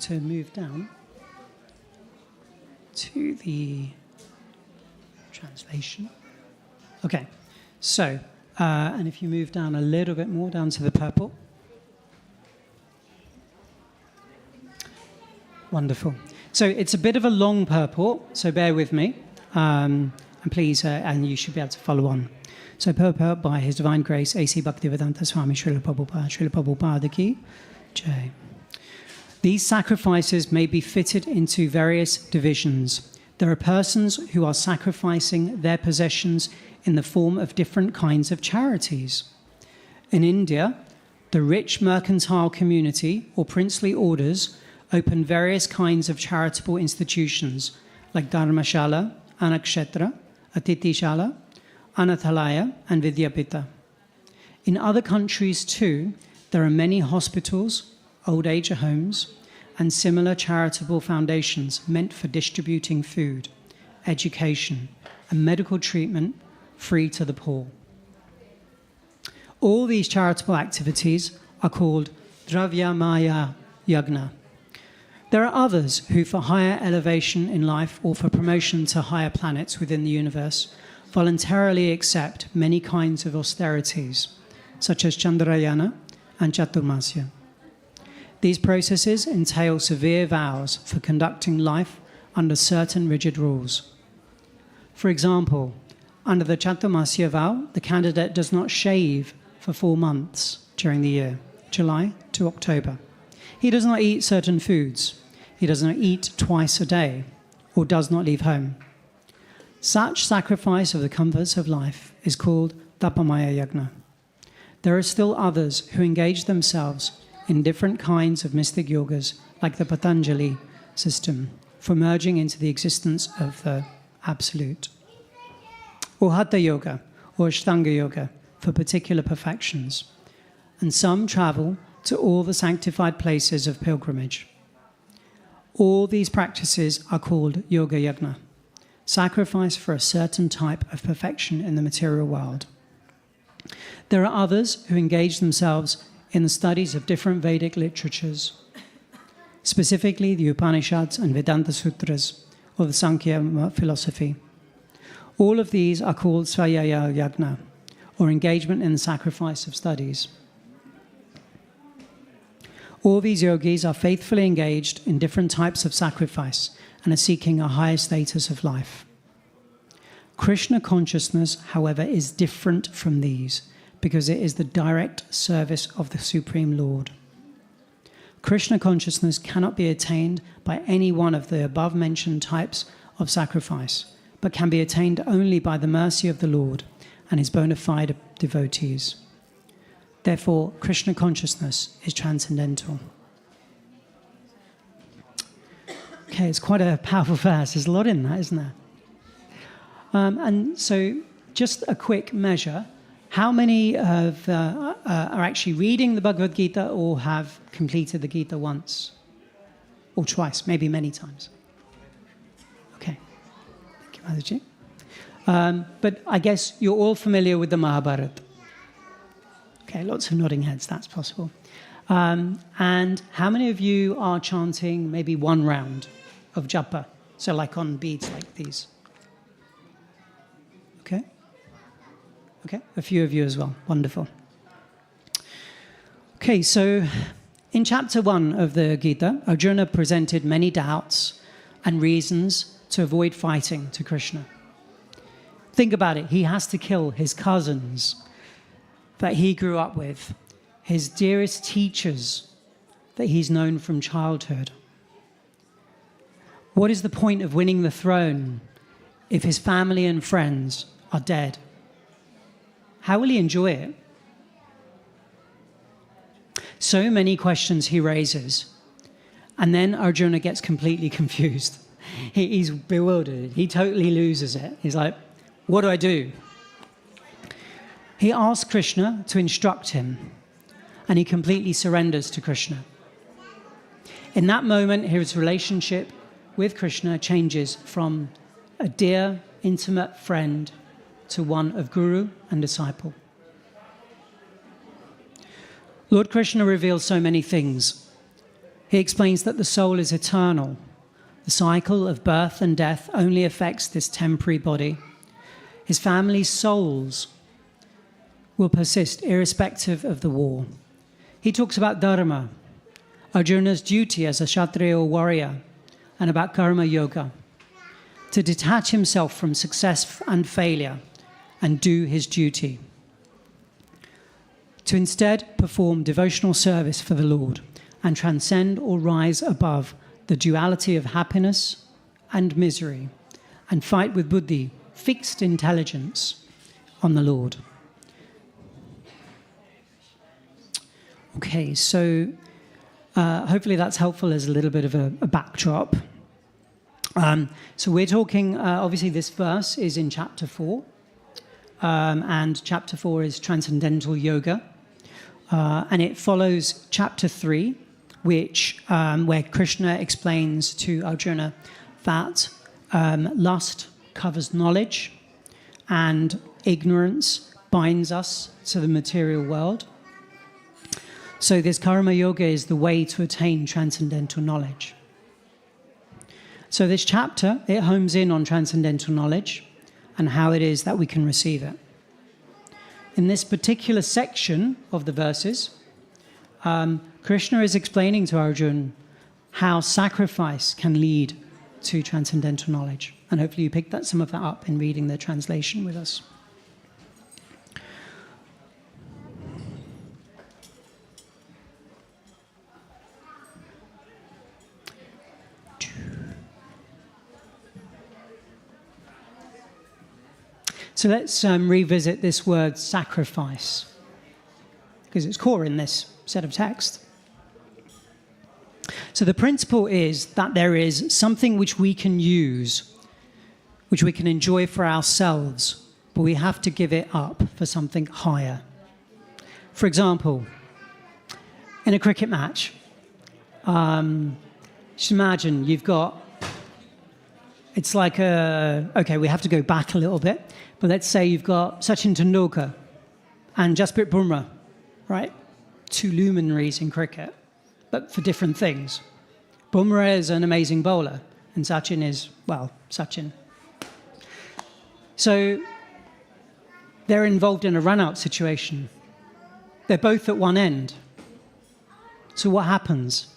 to move down to the translation. Okay, so, and if you move down a little bit more, down to the purple. Wonderful. So it's a bit of a long purport, so bear with me. And please, and you should be able to follow on. So purport by His Divine Grace, A.C. Bhaktivedanta Swami Srila Prabhupada Ki Jai. These sacrifices may be fitted into various divisions. There are persons who are sacrificing their possessions in the form of different kinds of charities. In India, the rich mercantile community or princely orders open various kinds of charitable institutions like Dharmashala, Anakshetra, Atitishala, Anathalaya, and Vidyapita. In other countries too, there are many hospitals, old age homes, and similar charitable foundations meant for distributing food, education, and medical treatment free to the poor. All these charitable activities are called Dravyamaya Yagna. There are others who, for higher elevation in life or for promotion to higher planets within the universe, voluntarily accept many kinds of austerities, such as Chandrayana and Chaturmasya. These processes entail severe vows for conducting life under certain rigid rules. For example, under the Chaturmasya vow, the candidate does not shave for 4 months during the year, July to October. He does not eat certain foods. He does not eat twice a day or does not leave home. Such sacrifice of the comforts of life is called Tapamaya Yagna. There are still others who engage themselves in different kinds of mystic yogas, like the Patanjali system, for merging into the existence of the Absolute. Or Hatha Yoga, or Ashtanga Yoga, for particular perfections. And some travel to all the sanctified places of pilgrimage. All these practices are called Yoga Yagna, sacrifice for a certain type of perfection in the material world. There are others who engage themselves in the studies of different Vedic literatures, specifically the Upanishads and Vedanta Sutras, or the Sankhya philosophy. All of these are called Svayaya Yagna, or engagement in the sacrifice of studies. All these yogis are faithfully engaged in different types of sacrifice and are seeking a higher status of life. Krishna consciousness, however, is different from these because it is the direct service of the Supreme Lord. Krishna consciousness cannot be attained by any one of the above-mentioned types of sacrifice, but can be attained only by the mercy of the Lord and his bona fide devotees. Therefore, Krishna consciousness is transcendental. Okay, it's quite a powerful verse. There's a lot in that, isn't there? And so, just a quick measure. How many are actually reading the Bhagavad Gita or have completed the Gita once? Or twice, maybe many times? Okay. Thank you, Mataji. But I guess you're all familiar with the Mahabharata. Okay, lots of nodding heads, that's possible. And how many of you are chanting maybe one round of japa? So like on beads like these. Okay? Okay, a few of you as well. Wonderful. Okay, so in chapter 1 of the Gita, Arjuna presented many doubts and reasons to avoid fighting to Krishna. Think about it. He has to kill his cousins that he grew up with, his dearest teachers that he's known from childhood. What is the point of winning the throne if his family and friends are dead? How will he enjoy it? So many questions he raises. And then Arjuna gets completely confused. He's bewildered. He totally loses it. He's like, what do I do? He asks Krishna to instruct him, and he completely surrenders to Krishna. In that moment, his relationship with Krishna changes from a dear, intimate friend to one of guru and disciple. Lord Krishna reveals so many things. He explains that the soul is eternal. The cycle of birth and death only affects this temporary body. His family's souls will persist irrespective of the war. He talks about dharma, Arjuna's duty as a Kshatriya warrior, and about karma yoga, to detach himself from success and failure and do his duty, to instead perform devotional service for the Lord and transcend or rise above the duality of happiness and misery and fight with buddhi, fixed intelligence, on the Lord. Okay, so hopefully that's helpful as a little bit of a backdrop. So we're talking, obviously this verse is in chapter 4, and chapter 4 is Transcendental Yoga, and it follows chapter 3, which where Krishna explains to Arjuna that lust covers knowledge and ignorance binds us to the material world. So this karma yoga is the way to attain transcendental knowledge. So this chapter, it homes in on transcendental knowledge and how it is that we can receive it. In this particular section of the verses, Krishna is explaining to Arjuna how sacrifice can lead to transcendental knowledge. And hopefully you picked some of that up in reading the translation with us. So let's revisit this word sacrifice, because it's core in this set of text. So the principle is that there is something which we can use, which we can enjoy for ourselves, but we have to give it up for something higher. For example, in a cricket match, just imagine you've got, it's like okay, we have to go back a little bit, but let's say you've got Sachin Tendulkar and Jasprit Bumrah, right? Two luminaries in cricket, but for different things. Bumrah is an amazing bowler, and Sachin is, well, Sachin. So they're involved in a run-out situation. They're both at one end. So what happens?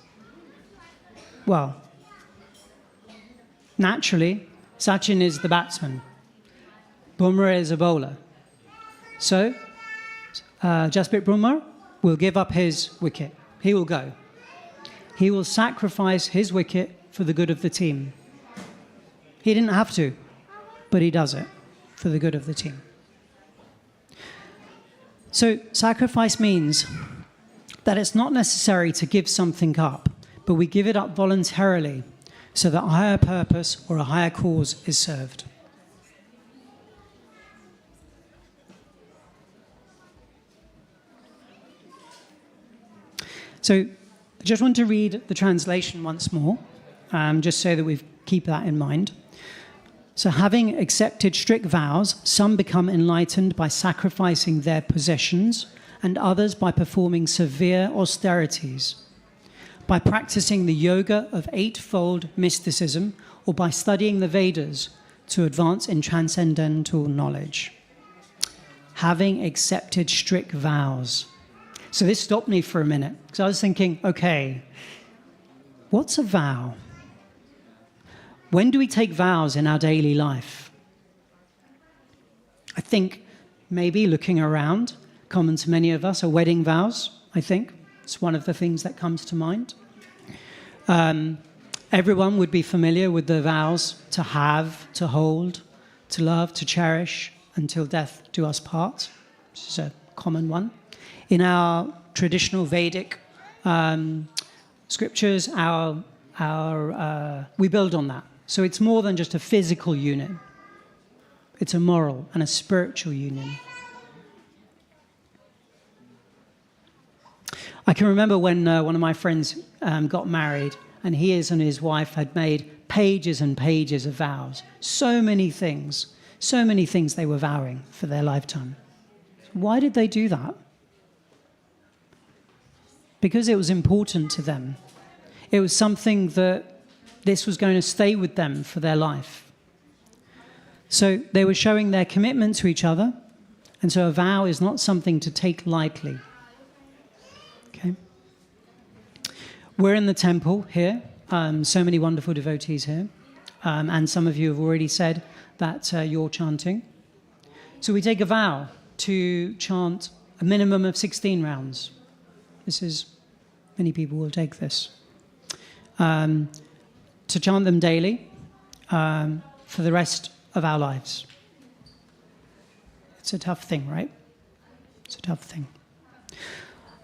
Well, naturally, Sachin is the batsman. Bumrah is a bowler. So Jasprit Bumrah will give up his wicket. He will go. He will sacrifice his wicket for the good of the team. He didn't have to, but he does it for the good of the team. So sacrifice means that it's not necessary to give something up, but we give it up voluntarily so that a higher purpose or a higher cause is served. So I just want to read the translation once more, just so that we keep that in mind. So having accepted strict vows, some become enlightened by sacrificing their possessions, and others by performing severe austerities, by practicing the yoga of eightfold mysticism, or by studying the Vedas to advance in transcendental knowledge. Having accepted strict vows. So this stopped me for a minute, because I was thinking, okay, what's a vow? When do we take vows in our daily life? I think maybe looking around, common to many of us, are wedding vows, I think. It's one of the things that comes to mind. Everyone would be familiar with the vows to have, to hold, to love, to cherish, until death do us part. This is a common one. In our traditional Vedic scriptures, we build on that. So it's more than just a physical union. It's a moral and a spiritual union. I can remember when one of my friends got married, and he and his wife had made pages and pages of vows. So many things they were vowing for their lifetime. Why did they do that? Because it was important to them. It was something that this was going to stay with them for their life. So they were showing their commitment to each other, and so a vow is not something to take lightly. Okay? We're in the temple here, so many wonderful devotees here, and some of you have already said that you're chanting. So we take a vow to chant a minimum of 16 rounds. Many people will take this. To chant them daily for the rest of our lives. It's a tough thing, right? It's a tough thing.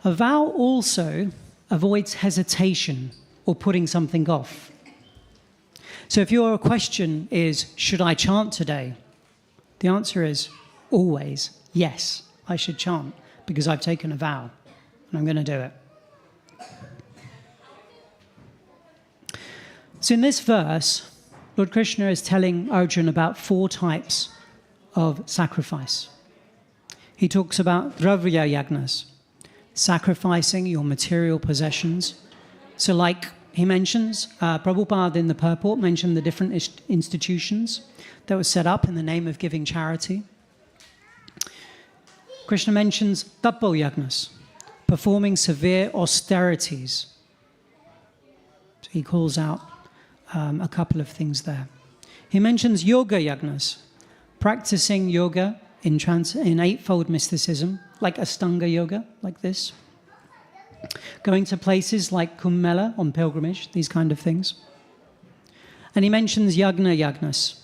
A vow also avoids hesitation or putting something off. So if your question is, should I chant today? The answer is always, yes, I should chant because I've taken a vow and I'm going to do it. So in this verse, Lord Krishna is telling Arjuna about 4 types of sacrifice. He talks about dravya yagnas, sacrificing your material possessions. So like he mentions, Prabhupada in the purport mentioned the different institutions that were set up in the name of giving charity. Krishna mentions tapo yagnas, performing severe austerities. So he calls out a couple of things there. He mentions yoga yagnas, practicing yoga in eightfold mysticism, like Ashtanga yoga, like this. Going to places like Kumbh Mela on pilgrimage, these kind of things. And he mentions yagna yagnas,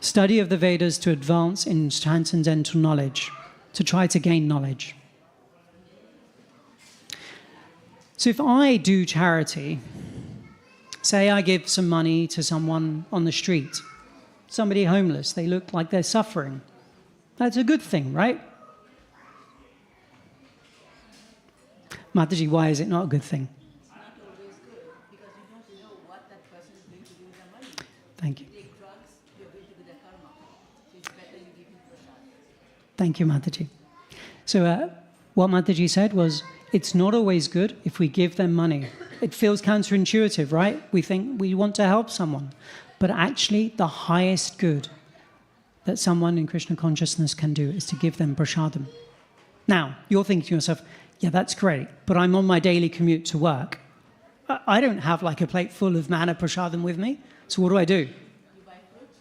study of the Vedas to advance in transcendental knowledge, to try to gain knowledge. So if I do charity, say I give some money to someone on the street, somebody homeless, they look like they're suffering. That's a good thing, right? Mataji, why is it not a good thing? It's not always good because you don't know what that person is going to do with the money. Thank you. If you take drugs, you're going to do the karma. So it's better you give him prasad. Thank you, Mataji. So what Mataji said was, it's not always good if we give them money. It feels counterintuitive, right? We think we want to help someone. But actually, the highest good that someone in Krishna consciousness can do is to give them prasadam. Now, you're thinking to yourself, yeah, that's great, but I'm on my daily commute to work. I don't have like a plate full of manna prasadam with me, so what do? You buy fruits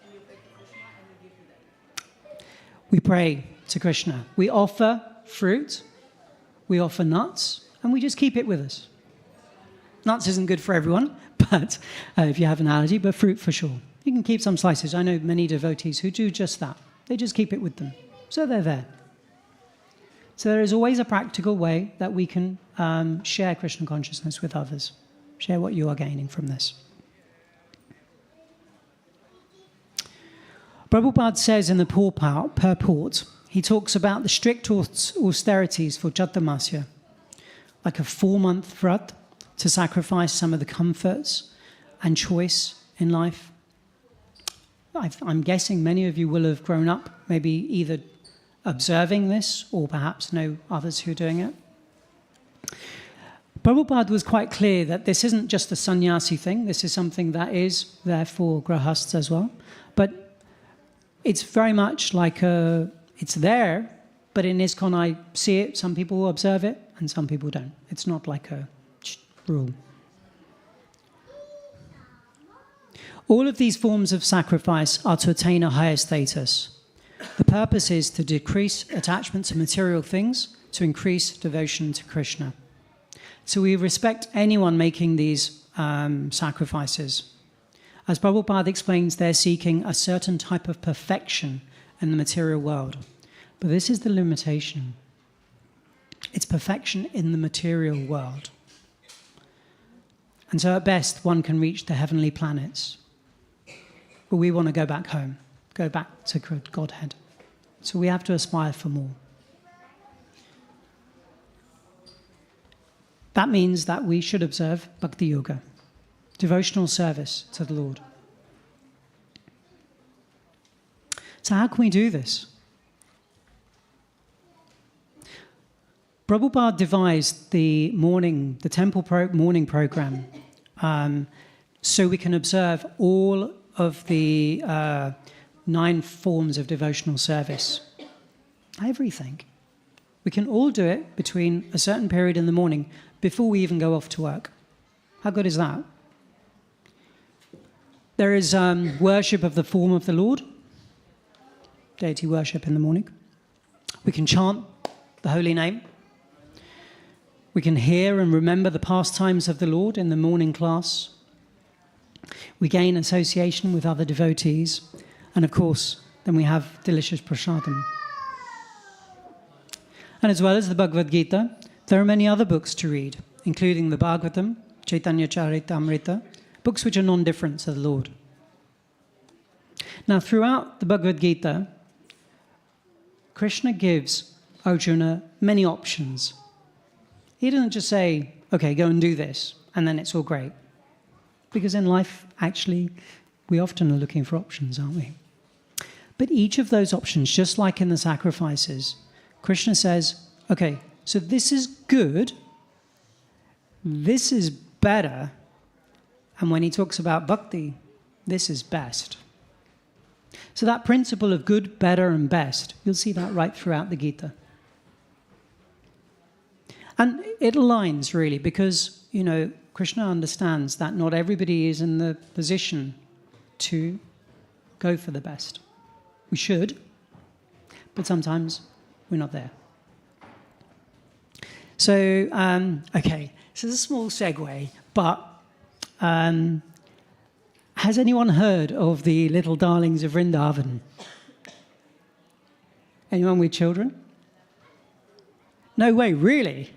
and you pray to Krishna and you give to them. We pray to Krishna. We offer fruit, we offer nuts, and we just keep it with us. Nuts isn't good for everyone, but if you have an allergy, but fruit for sure. You can keep some slices. I know many devotees who do just that. They just keep it with them. So they're there. So there is always a practical way that we can share Krishna consciousness with others. Share what you are gaining from this. Prabhupada says in the purport, he talks about the strict austerities for Chaturmasya, like a 4-month vrat to sacrifice some of the comforts and choice in life. I'm guessing many of you will have grown up maybe either observing this or perhaps know others who are doing it. Prabhupada was quite clear that this isn't just a sannyasi thing. This is something that is there for grahasts as well. But it's very much like it's there, but in ISKCON I see it. Some people observe it and some people don't. It's not like a rule. All of these forms of sacrifice are to attain a higher status. The purpose is to decrease attachment to material things, to increase devotion to Krishna. So we respect anyone making these sacrifices. As Prabhupada explains, they're seeking a certain type of perfection in the material world. But this is the limitation. It's perfection in the material world. And so at best, one can reach the heavenly planets. But we want to go back home, go back to Godhead. So we have to aspire for more. That means that we should observe Bhakti Yoga, devotional service to the Lord. So how can we do this? Prabhupada devised the temple morning program, so we can observe all of the 9 forms of devotional service. Everything. We can all do it between a certain period in the morning before we even go off to work. How good is that? There is worship of the form of the Lord, deity worship in the morning. We can chant the holy name. We can hear and remember the pastimes of the Lord in the morning class. We gain association with other devotees. And of course, then we have delicious prasadam. And as well as the Bhagavad Gita, there are many other books to read, including the Bhagavatam, Chaitanya Charitamrita, books which are non-different to the Lord. Now, throughout the Bhagavad Gita, Krishna gives Arjuna many options. He doesn't just say, okay, go and do this, and then it's all great. Because in life, actually, we often are looking for options, aren't we? But each of those options, just like in the sacrifices, Krishna says, okay, so this is good, this is better, and when he talks about bhakti, this is best. So that principle of good, better, and best, you'll see that right throughout the Gita. And it aligns, really, because, Krishna understands that not everybody is in the position to go for the best. We should, but sometimes we're not there. So, okay, this is a small segue, but has anyone heard of the little darlings of Vrindavan? Anyone with children? No way, really?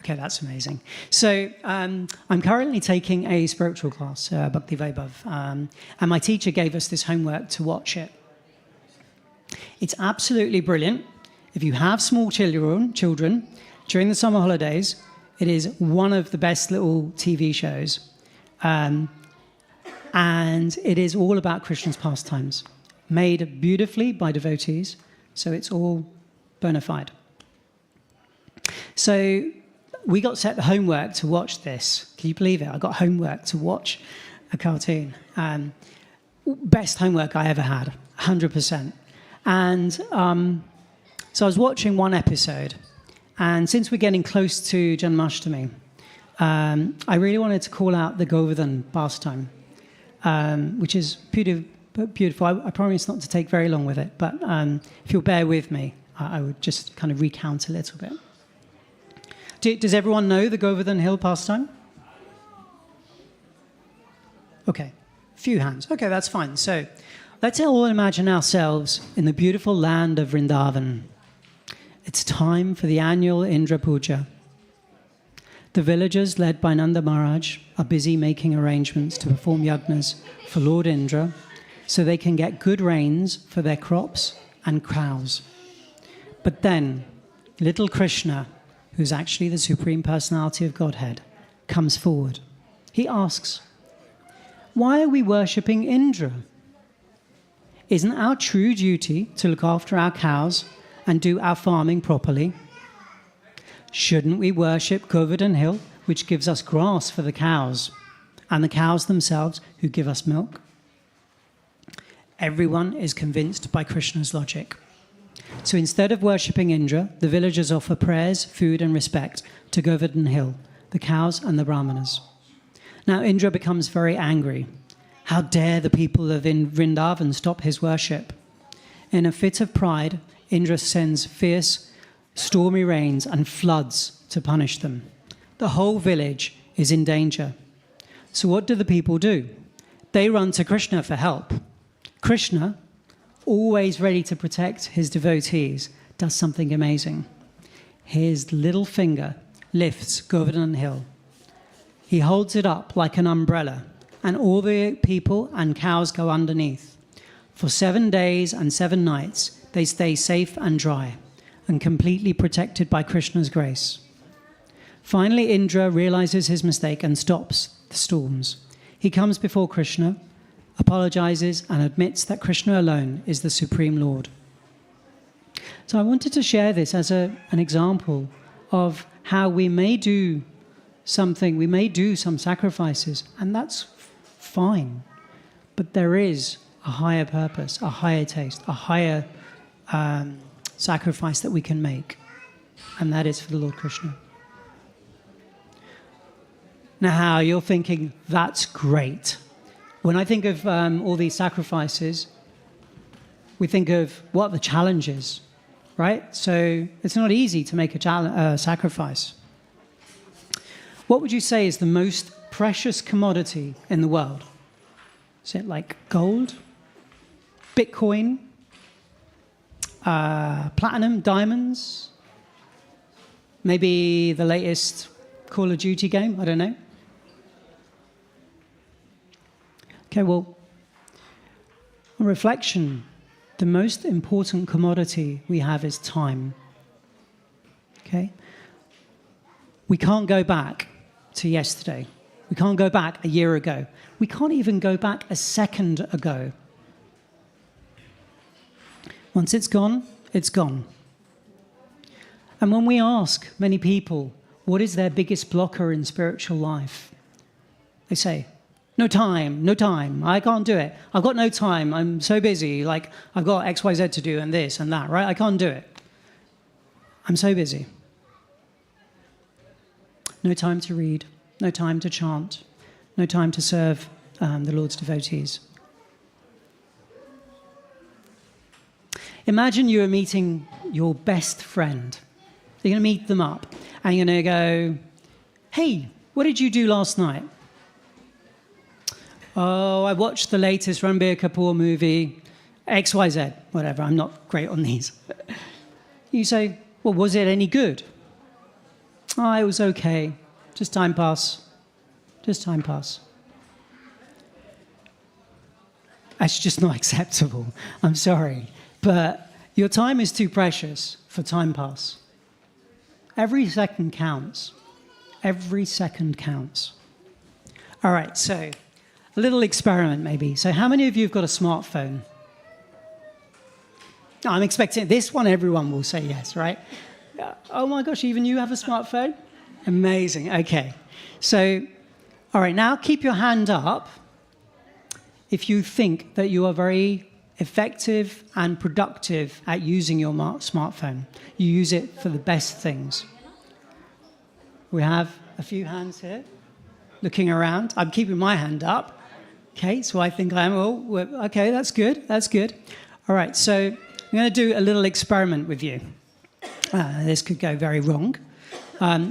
Okay, that's amazing. So I'm currently taking a spiritual class, Bhakti Vaibhav, and my teacher gave us this homework to watch it. It's absolutely brilliant. If you have small children during the summer holidays, it is one of the best little TV shows. And it is all about Krishna's pastimes, made beautifully by devotees, so it's all bona fide. So we got set the homework to watch this. Can you believe it? I got homework to watch a cartoon. Best homework I ever had, 100%. And so I was watching one episode, and since we're getting close to Janmashtami, I really wanted to call out the Govardhan pastime, which is beautiful. I promise not to take very long with it, but if you'll bear with me, I would just kind of recount a little bit. Does everyone know the Govardhan Hill pastime? Okay, few hands. Okay, that's fine. So let's all imagine ourselves in the beautiful land of Vrindavan. It's time for the annual Indra Puja. The villagers, led by Nanda Maharaj, are busy making arrangements to perform yagnas for Lord Indra so they can get good rains for their crops and cows. But then, little Krishna, who's actually the Supreme Personality of Godhead, comes forward. He asks, why are we worshipping Indra? Isn't our true duty to look after our cows and do our farming properly? Shouldn't we worship Govardhan Hill, which gives us grass for the cows, and the cows themselves who give us milk? Everyone is convinced by Krishna's logic. So instead of worshipping Indra, the villagers offer prayers, food, and respect to Govardhan Hill, the cows and the brahmanas. Now Indra becomes very angry. How dare the people of Vrindavan stop his worship? In a fit of pride, Indra sends fierce, stormy rains and floods to punish them. The whole village is in danger. So what do the people do? They run to Krishna for help. Krishna, always ready to protect his devotees, does something amazing. His little finger lifts Govardhan Hill. He holds it up like an umbrella, and all the people and cows go underneath. For 7 days and 7 nights, they stay safe and dry, and completely protected by Krishna's grace. Finally, Indra realizes his mistake and stops the storms. He comes before Krishna, apologizes, and admits that Krishna alone is the Supreme Lord. So I wanted to share this as an example of how we may do something, we may do some sacrifices, and that's fine. But there is a higher purpose, a higher taste, a higher sacrifice that we can make, and that is for the Lord Krishna. Now, you're thinking, that's great. When I think of all these sacrifices, we think of what the challenge is, right? So it's not easy to make a sacrifice. What would you say is the most precious commodity in the world? Is it like gold, Bitcoin, platinum, diamonds? Maybe the latest Call of Duty game? I don't know. Okay, well, on reflection, the most important commodity we have is time. Okay? We can't go back to yesterday. We can't go back a year ago. We can't even go back a second ago. Once it's gone, it's gone. And when we ask many people, what is their biggest blocker in spiritual life? They say, no time, I can't do it. I've got no time, I'm so busy, like I've got X, Y, Z to do and this and that, right? I can't do it. I'm so busy. No time to read, no time to chant, no time to serve the Lord's devotees. Imagine you are meeting your best friend. You're going to meet them up and you're going to go, hey, what did you do last night? Oh, I watched the latest Ranbir Kapoor movie, XYZ, whatever. I'm not great on these. You say, well, was it any good? Oh, it was okay. Just time pass. Just time pass. That's just not acceptable. I'm sorry. But your time is too precious for time pass. Every second counts. Every second counts. All right, so a little experiment maybe. So how many of you have got a smartphone? I'm expecting this one, everyone will say yes, right? Oh my gosh, even you have a smartphone? Amazing, okay. So, all right, now keep your hand up if you think that you are very effective and productive at using your smartphone. You use it for the best things. We have a few hands here looking around. I'm keeping my hand up. Okay, so I think I'm, okay, that's good, that's good. All right, so I'm going to do a little experiment with you. This could go very wrong.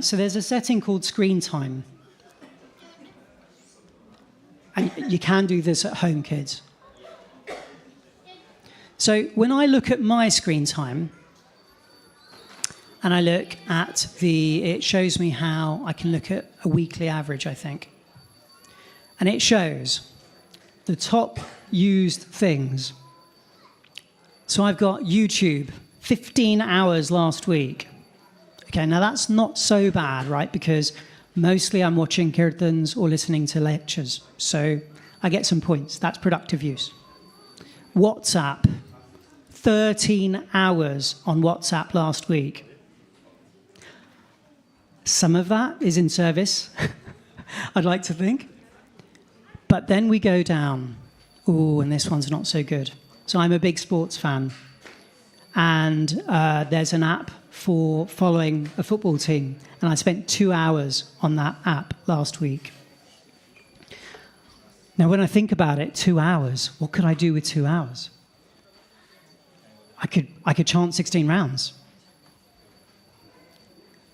So there's a setting called screen time. And you can do this at home, kids. So when I look at my screen time, and I look at it shows me how I can look at a weekly average, I think. And it shows the top used things. So I've got YouTube, 15 hours last week. Okay, now that's not so bad, right? Because mostly I'm watching kirtans or listening to lectures. So I get some points. That's productive use. WhatsApp, 13 hours on WhatsApp last week. Some of that is in service, I'd like to think. But then we go down. Ooh, and this one's not so good. So I'm a big sports fan. And there's an app for following a football team. And I spent 2 hours on that app last week. Now, when I think about it, 2 hours, what could I do with 2 hours? I could chant 16 rounds.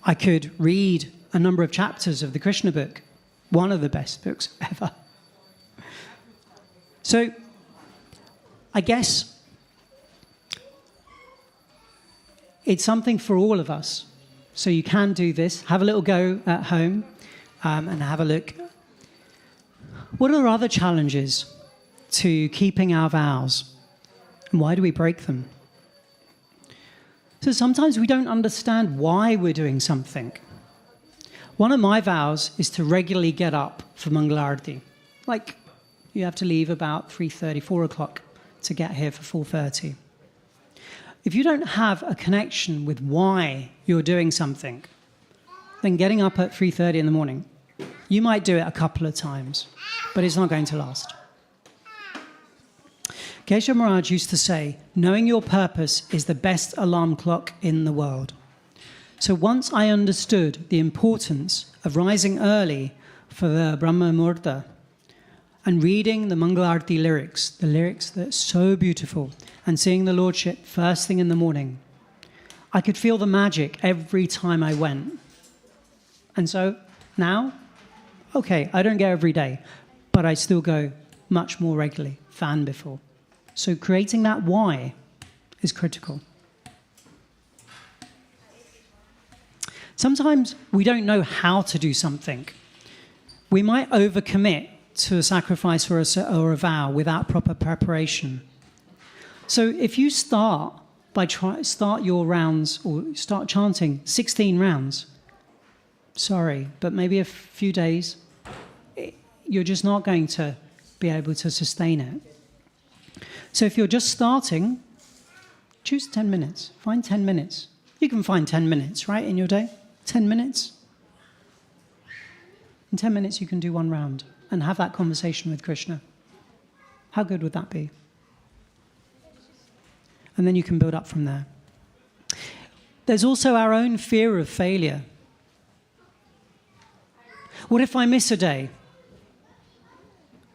I could read a number of chapters of the Krishna book, one of the best books ever. So, I guess it's something for all of us. So you can do this. Have a little go at home and have a look. What are other challenges to keeping our vows? And why do we break them? So sometimes we don't understand why we're doing something. One of my vows is to regularly get up for Mangalarti. Like, you have to leave about 3:30, 4 o'clock to get here for 4:30. If you don't have a connection with why you're doing something, than getting up at 3:30 in the morning. You might do it a couple of times, but it's not going to last. Keshav Maharaj used to say, knowing your purpose is the best alarm clock in the world. So once I understood the importance of rising early for the Brahma Muhurta and reading the Mangalarti lyrics, the lyrics that are so beautiful, and seeing the Lordship first thing in the morning, I could feel the magic every time I went. And so now, okay, I don't go every day, but I still go much more regularly than before. So creating that why is critical. Sometimes we don't know how to do something. We might overcommit to a sacrifice or a vow without proper preparation. So if you start your rounds or start chanting 16 rounds, sorry, but maybe a few days, you're just not going to be able to sustain it. So if you're just starting, choose 10 minutes. Find 10 minutes. You can find 10 minutes, right, in your day? 10 minutes. In 10 minutes, you can do one round and have that conversation with Krishna. How good would that be? And then you can build up from there. There's also our own fear of failure. What if I miss a day?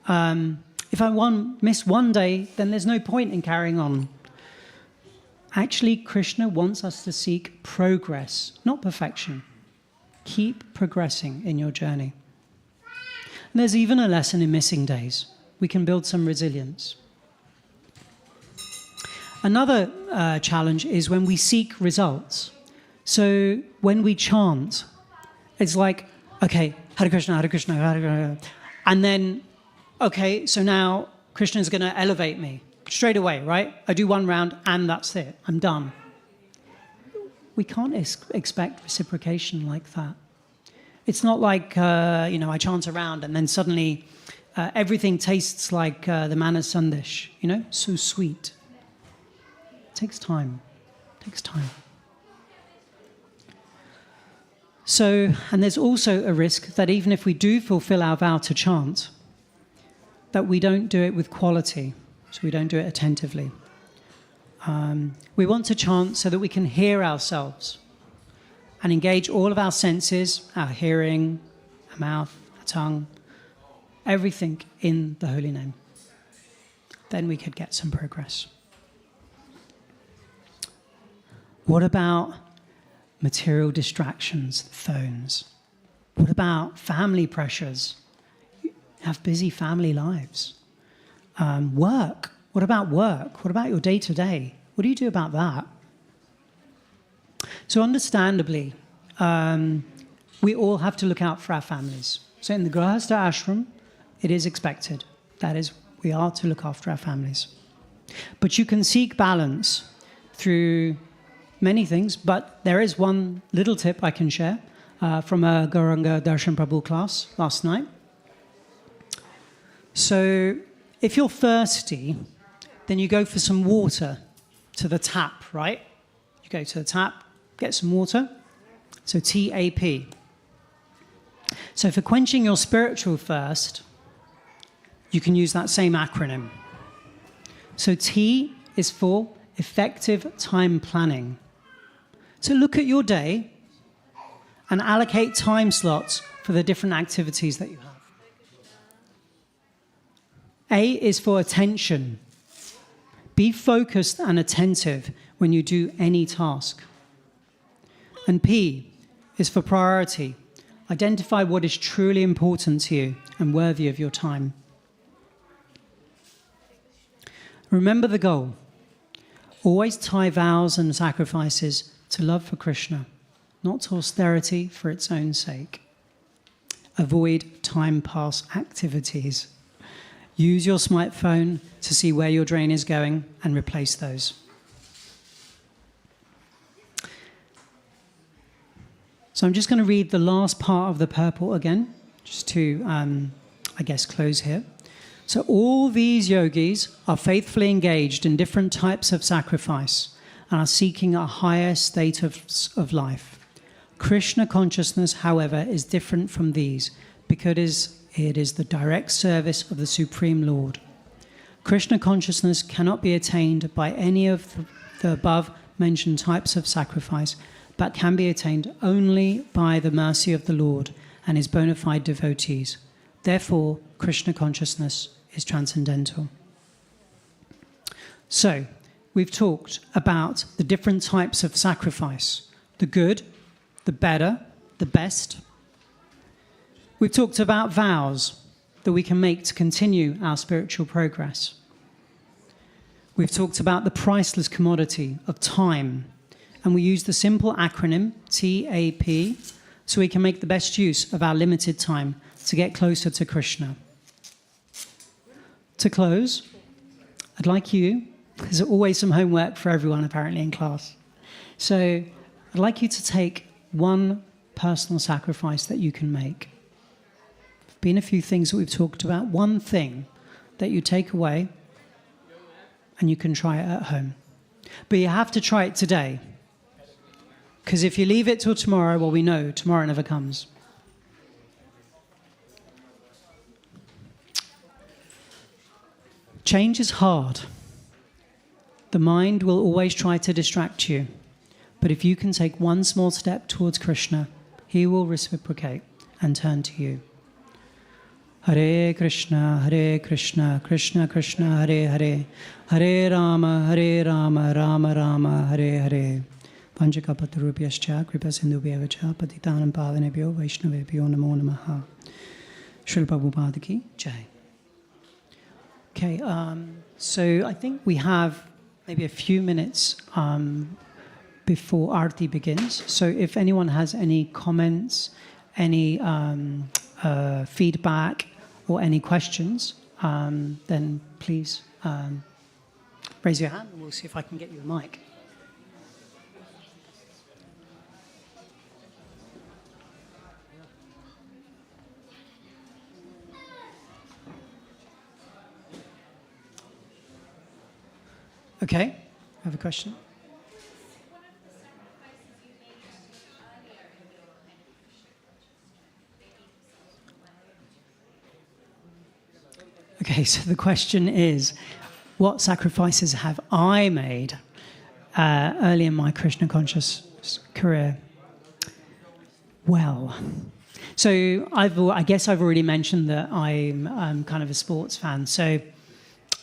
If I miss one day, then there's no point in carrying on. Actually, Krishna wants us to seek progress, not perfection. Keep progressing in your journey. And there's even a lesson in missing days. We can build some resilience. Another challenge is when we seek results. So when we chant, it's like, okay, Hare Krishna, Hare Krishna, Hare Krishna. And then, okay, so now Krishna is going to elevate me straight away, right? I do one round and that's it. I'm done. We can't expect reciprocation like that. It's not like, I chant around and then suddenly everything tastes like the manna sandesh, so sweet. It takes time. It takes time. So, and there's also a risk that even if we do fulfill our vow to chant, that we don't do it with quality, so we don't do it attentively. We want to chant so that we can hear ourselves and engage all of our senses, our hearing, our mouth, our tongue, everything in the holy name. Then we could get some progress. What about material distractions, phones? What about family pressures? Have busy family lives. Work. What about work? What about your day-to-day? What do you do about that? So understandably, we all have to look out for our families. So in the Grahastha ashram, it is expected. That is, we are to look after our families. But you can seek balance through many things, but there is one little tip I can share from a Gauranga Darshan Prabhu class last night. So if you're thirsty, then you go for some water to the tap, right? You go to the tap, get some water. So TAP. So for quenching your spiritual thirst, you can use that same acronym. So T is for effective time planning. So look at your day and allocate time slots for the different activities that you have. A is for attention. Be focused and attentive when you do any task. And P is for priority. Identify what is truly important to you and worthy of your time. Remember the goal. Always tie vows and sacrifices to love for Krishna, not to austerity for its own sake. Avoid time pass activities. Use your smartphone to see where your drain is going and replace those. So I'm just going to read the last part of the purport again, just to, close here. So all these yogis are faithfully engaged in different types of sacrifice and are seeking a higher state of life. Krishna consciousness, however, is different from these because it is the direct service of the Supreme Lord. Krishna consciousness cannot be attained by any of the above-mentioned types of sacrifice, but can be attained only by the mercy of the Lord and his bona fide devotees. Therefore, Krishna consciousness is transcendental. So, we've talked about the different types of sacrifice: the good, the better, the best. We've talked about vows that we can make to continue our spiritual progress. We've talked about the priceless commodity of time, and we use the simple acronym TAP so we can make the best use of our limited time to get closer to Krishna. To close, I'd like you, there's always some homework for everyone apparently in class, so I'd like you to take one personal sacrifice that you can make. There've been a few things that we've talked about. One thing that you take away and you can try it at home. But you have to try it today. Because if you leave it till tomorrow, well, we know tomorrow never comes. Change is hard. The mind will always try to distract you. But if you can take one small step towards Krishna, he will reciprocate and turn to you. Hare Krishna, Krishna Krishna, Hare Hare, Hare Rama, Rama Rama, Hare Hare. Panchakapatarubhyascha, Kripa Sindhubhyavacha, Patitanam Pavanebhyo, Vaishnavebhyo, Namo Namaha. Srila Prabhupada ki Jai. Okay, so I think we have maybe a few minutes before Aarti begins. So if anyone has any comments, any feedback, or any questions, then please raise your hand and we'll see if I can get you a mic. Okay, I have a question. Okay, so the question is, what sacrifices have I made early in my Krishna conscious career? Well, so I guess I've already mentioned that I'm kind of a sports fan. So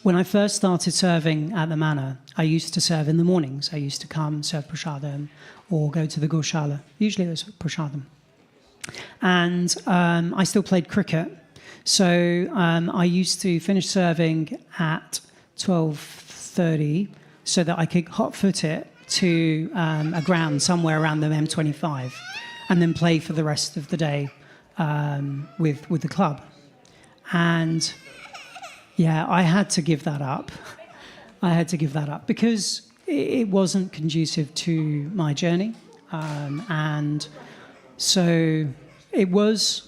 when I first started serving at the manor, I used to serve in the mornings. I used to come, serve prasadam, or go to the Goshala. Usually it was prasadam. And I still played cricket. So I used to finish serving at 12:30 so that I could hot-foot it to a ground somewhere around the M25 and then play for the rest of the day with the club. And yeah, I had to give that up. I had to give that up because it wasn't conducive to my journey. And so it was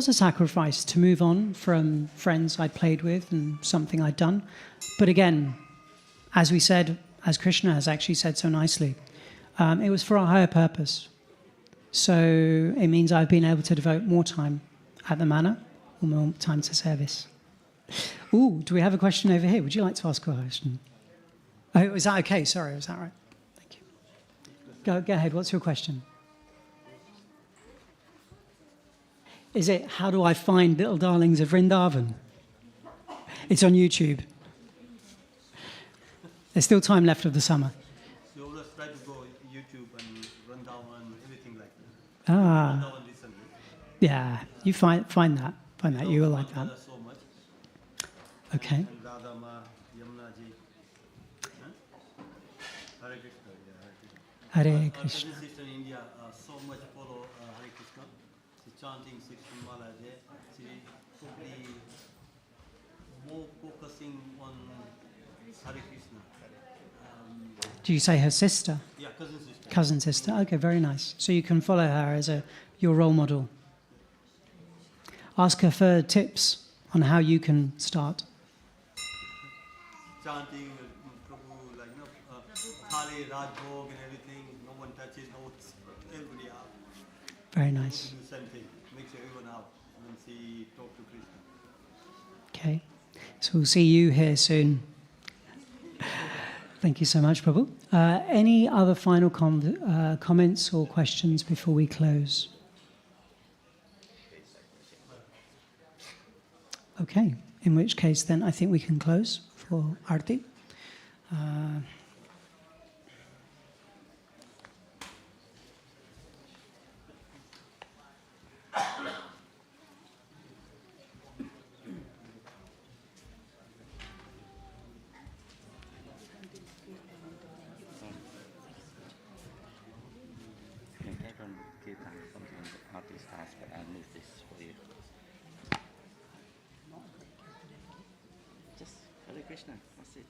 a sacrifice to move on from friends I'd played with and something I'd done. But again, as we said, as Krishna has actually said so nicely, it was for a higher purpose. So it means I've been able to devote more time at the manor, or more time to service. Ooh, do we have a question over here? Would you like to ask a question? Oh, is that okay? Sorry, was that right? Thank you. Go ahead. What's your question? Is it, how do I find Little Darlings of Vrindavan? It's on YouTube. There's still time left of the summer. You always try to go YouTube and Vrindavan, everything like that. Ah. Vrindavan recently. Yeah, you find that. Find that. You will like that. So much. Okay. And Radhama, Yamuna ji. Hare Krishna. Yeah, Hare Hare Our Krishna. cousin sister in India so much follow Hare Krishna. She chanting 16 mala a day. She probably more focusing on Hare Krishna. Do you say her sister? Yeah, cousin sister. Cousin sister. Okay, very nice. So you can follow her as your role model. Ask her for tips on how you can start. Chanting Prabhu, like Thali, Raj Bhog and everything. No one touches notes. Everybody out. Very nice. Do the same thing. Makes everyone out when she talk to Krishna. Okay. So we'll see you here soon. Thank you so much, Prabhu. Any other final comments or questions before we close? Okay. In which case, then, I think we can close for Arti. Krishna, that's it.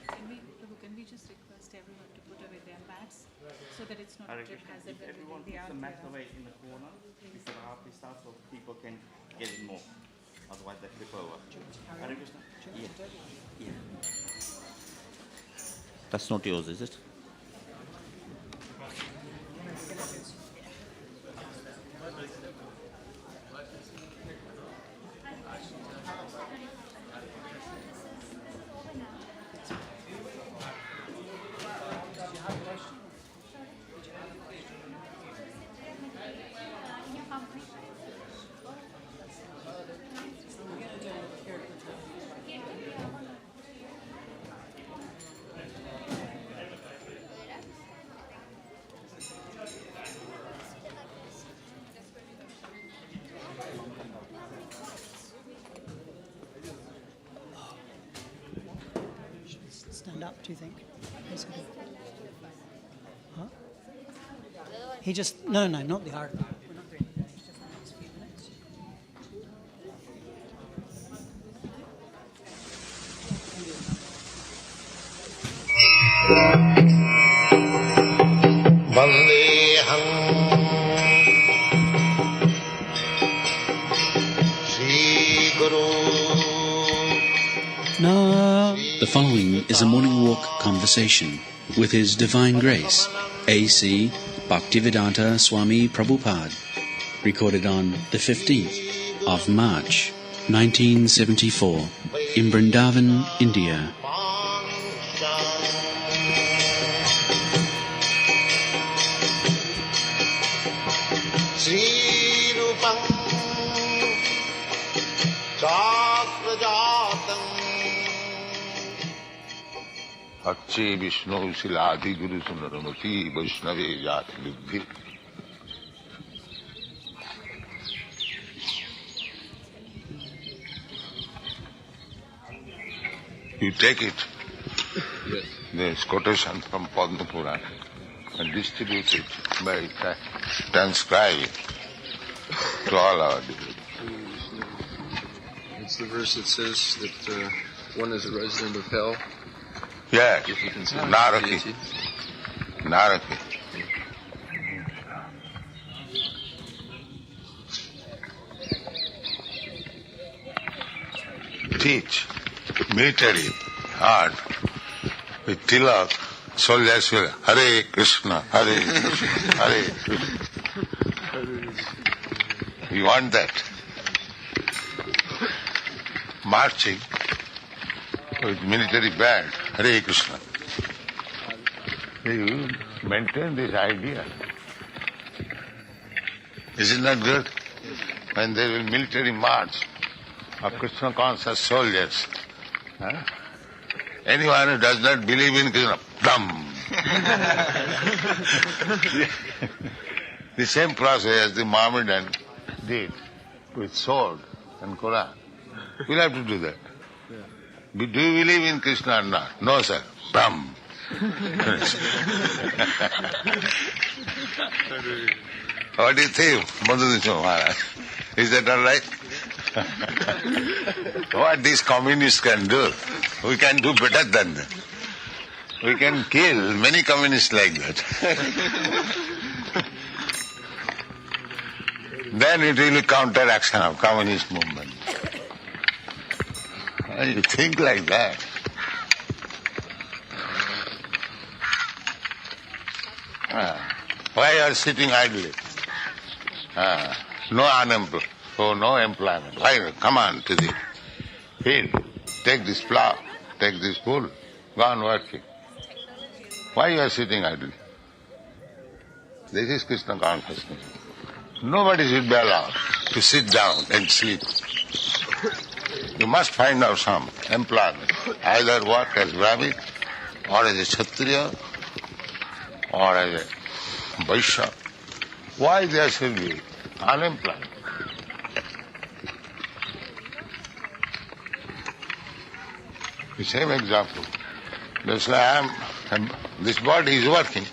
Can we just request everyone to put away their mats so that it's not a trip hazard If when everyone they puts are the mat there. away in the corner before the arti starts, so people can get in more. Otherwise they flip over. Hare Krishna? Yeah. That's not yours, is it? Stand up, do you think? Huh? He just... No, not the art. We're not doing it. It's just the next few minutes. Vandeham Shri Guru. No. The following is a morning walk conversation with His Divine Grace, A.C. Bhaktivedanta Swami Prabhupada, recorded on the 15th of March, 1974, in Vrindavan, India. Shri Rupam Chakrajatam Bhakti Vishnu Siladi Guru Sundaramati Vaishnave Jati Buddhi. You take it, this quotation from Padma Purana, and distribute it by transcribe it to all our devotees. It's the verse that says that one is a resident of hell. Yes, If you consider Naraki. deity. Naraki. Teach military art with tilak, soldiers will Hare Krishna, Hare Krishna, Hare Krishna. You want that? Marching with military band, Hare Krishna. You maintain this idea. Isn't that good? When there will military march of Krishna conscious soldiers, anyone who does not believe in Krishna, dum. The same process as the Mohammedan did with sword and Quran. We'll have to do that. Do you believe in Krishna or not? No, sir. Bam. What do you think, Madhudisha Maharaj? Is that all right? What these communists can do, we can do better than that. We can kill many communists like that. Then it will be counteraction of communist movement. You think like that. Why you are sitting idly? No unemployment. Oh, no employment. Why? Come on to the field. Take this plough. Take this bull. Go on working. Why you are sitting idly? This is Krishna consciousness. Nobody should be allowed to sit down and sleep. You must find out some employment. Either work as Brahmin, or as a Kshatriya, or as a Vaishya. Why there should be unemployment? The same example. Just like this body is working,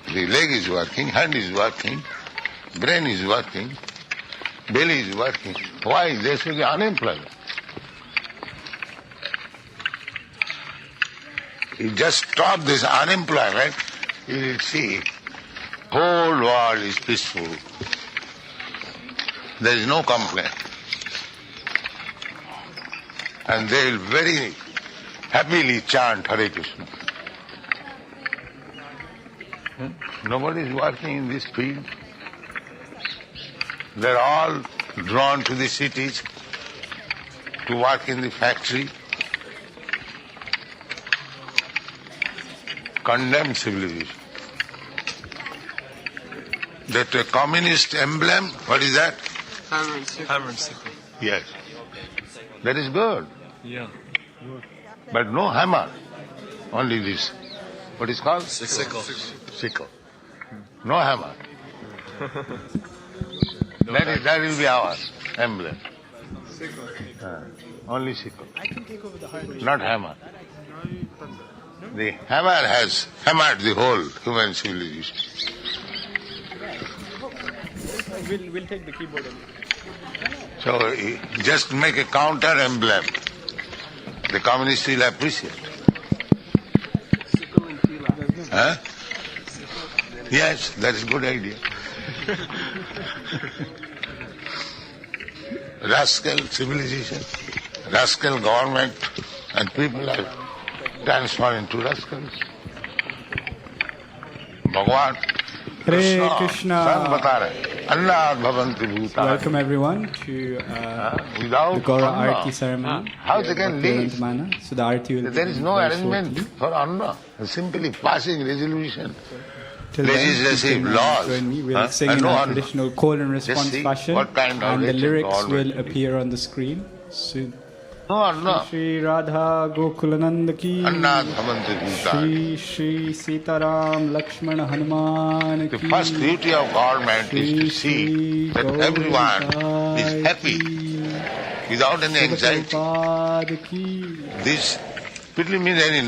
the leg is working, hand is working, brain is working, belly is working. Why there should be unemployment? You just stop this unemployment, you will see whole world is peaceful. There is no complaint. And they will very happily chant Hare Krishna. Nobody is working in this field. They are all drawn to the cities to work in the factory. Condemned civilization. That a communist emblem, what is that? Hammer and sickle. Yes. That is good. Yeah. But no hammer. Only this. What is called? Sickle. Sickle. No hammer. That will be our emblem. Only sickle. Not hammer. The hammer has hammered the whole human civilization. We'll take the keyboard. So just make a counter emblem. The communists will appreciate. Huh? Yes, that is a good idea. Rascal civilization, rascal government, and people are transformed into rascals. Bhagwan, Hare Krishna. सब बता रहे अन्नाद भवन्ति भूतानि. Welcome everyone to Without the Gaura Anna, Arti ceremony. how they can live? Bhaktivedanta Manor. So the Arti will There is begin no very arrangement shortly. for Anna. Simply passing resolution, Till then, legislative you can, laws. join me. We'll Huh? sing And in no our Anna. traditional call and response see fashion, what kind of and the wretched lyrics government will it is. appear on the screen soon. No Anna. Shri Radha Gokulanand ki, Annad bhavanti bhutani. Shri Shri Sitaram Lakshmana Hanuman The ki, first duty of government is to see that everyone is happy without any anxiety. Prabhupada ki. This really means any